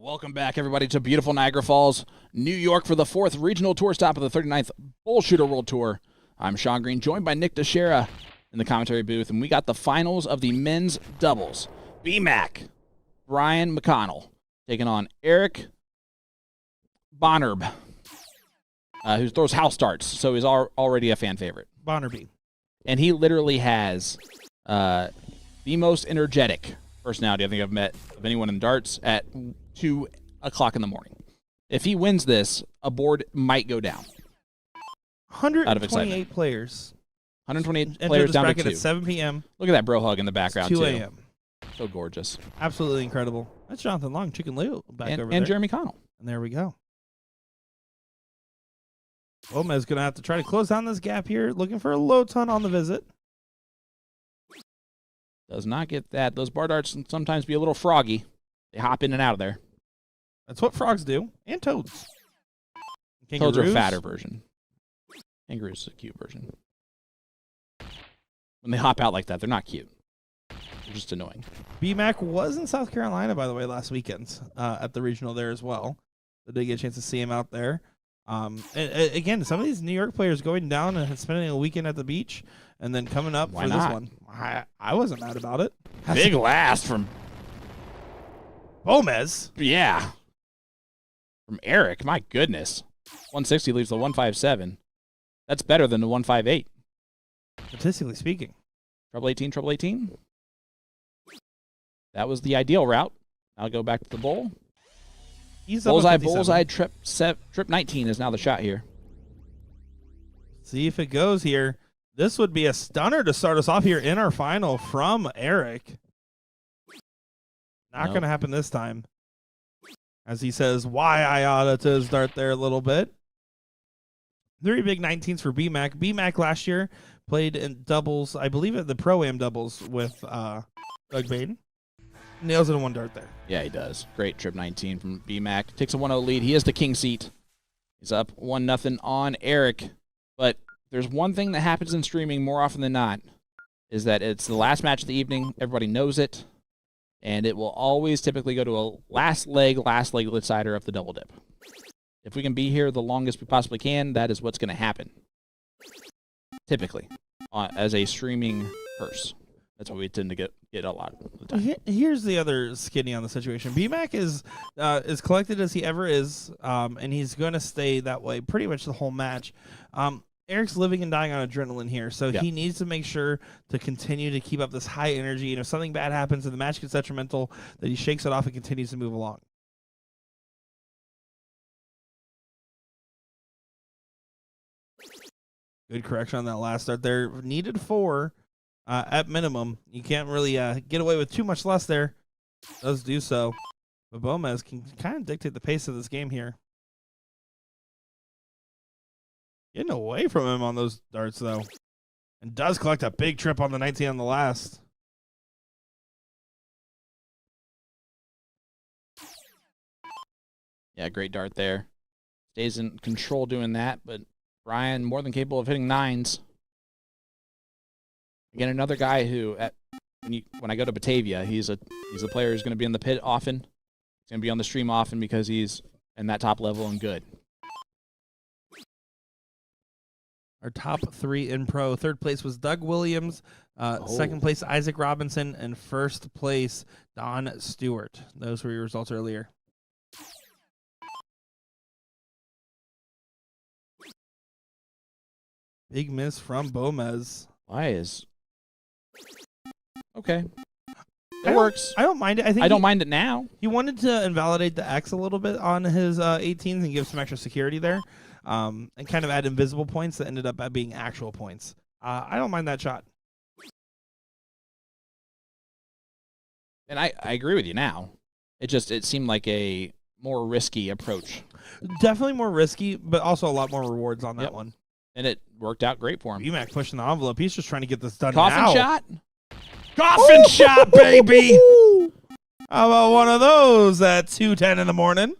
Welcome back, everybody, to beautiful Niagara Falls, New York for the 4th regional tour stop of the 39th BullShooter World Tour. I'm Sean Green, joined by Nick DiChiria in the commentary booth, and we got the finals of the men's doubles. B-Mac, Brian McConnell, taking on Eric Bonerb, who throws house darts, so he's already a fan favorite. Bonerb. And he literally has the most energetic personality I think I've met of anyone in darts at 2 o'clock in the morning. If he wins this, a board might go down. 128 players. 128 players down to 2. At 7 p.m. Look at that bro hug in the background, 2 a.m. So gorgeous. Absolutely incredible. That's Jonathan Long, Chicken Lou, back over there. And Jeremy Connell. And there we go. Gomez going to have to try to close down this gap here, looking for a low ton on the visit. Does not get that. Those bar darts can sometimes be a little froggy. They hop in and out of there. That's what frogs do. And toads. Toads are a fatter version. Kangaroos is a cute version. When they hop out like that, they're not cute. They're just annoying. B-Mac was in South Carolina, by the way, last weekend at the regional there as well. I did get a chance to see him out there. Again, some of these New York players going down and spending a weekend at the beach and then coming up for this one. I wasn't mad about it. Big last from Gomez. Yeah. From Eric, my goodness. 160 leaves the 157. That's better than the 158. Statistically speaking. Treble 18, treble 18. That was the ideal route. I'll go back to the bowl. Bullseye, trip 19 is now the shot here. See if it goes here. This would be a stunner to start us off here in our final from Eric. Not going to happen this time. As he says, why I oughta to his dart there a little bit. 3 big 19s for B-Mac. B-Mac last year played in doubles, I believe at the Pro-Am doubles with Doug Baden. Nails it in 1 dart there. Yeah, he does. Great trip 19 from B-Mac. Takes a 1-0 lead. He is the king seat. He's up 1-0 on Eric. But there's one thing that happens in streaming more often than not, is that it's the last match of the evening. Everybody knows it. And it will always typically go to a last leg decider of the double dip. If we can be here the longest we possibly can, that is what's going to happen. Typically, as a streaming purse. That's what we tend to get a lot of the time. Here's the other skinny on the situation. B-Mac is as collected as he ever is, and he's going to stay that way pretty much the whole match. Eric's living and dying on adrenaline here, so he needs to make sure to continue to keep up this high energy. And if something bad happens and the match gets detrimental, that he shakes it off and continues to move along. Good correction on that last start there. Needed 4 at minimum. You can't really get away with too much less there. Does do so. But Gomez can kind of dictate the pace of this game here. Getting away from him on those darts, though. And does collect a big trip on the 19 on the last. Yeah, great dart there. Stays in control doing that, but Brian more than capable of hitting 9s. Again, another guy who, when I go to Batavia, he's a player who's going to be in the pit often. He's going to be on the stream often because he's in that top level and good. Our top 3 in pro. 3rd place was Doug Williams. 2nd place, Isaac Robinson. And 1st place, Don Stewart. Those were your results earlier. Big miss from Gomez. Why is... Okay. It works. I don't mind it. I don't mind it now. He wanted to invalidate the X a little bit on his 18s and give some extra security there. And kind of add invisible points that ended up being actual points. I don't mind that shot. And I agree with you now. It seemed like a more risky approach. Definitely more risky, but also a lot more rewards on that one. And it worked out great for him. B-Mac pushing the envelope. He's just trying to get this done Coffin shot? Coffin shot, baby! How about one of those at 2:10 in the morning?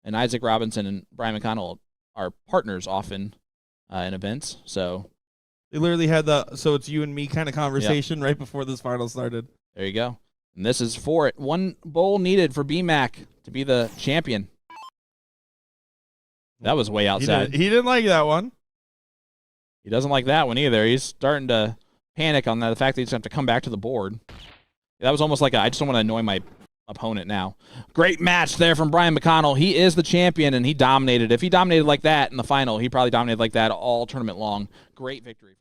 And Isaac Robinson and Brian McConnell are partners often in events, so They literally had the so it's you and me kind of conversation right before this final started. There you go. And this is for it. 1 bowl needed for BMAC to be the champion. That was way outside. He didn't like that one. He doesn't like that one either. He's starting to panic on the fact that he's going to have to come back to the board. That was almost like I just don't want to annoy my opponent now. Great match there from Brian McConnell. He is the champion, and he dominated. If he dominated like that in the final, he probably dominated like that all tournament long. Great victory.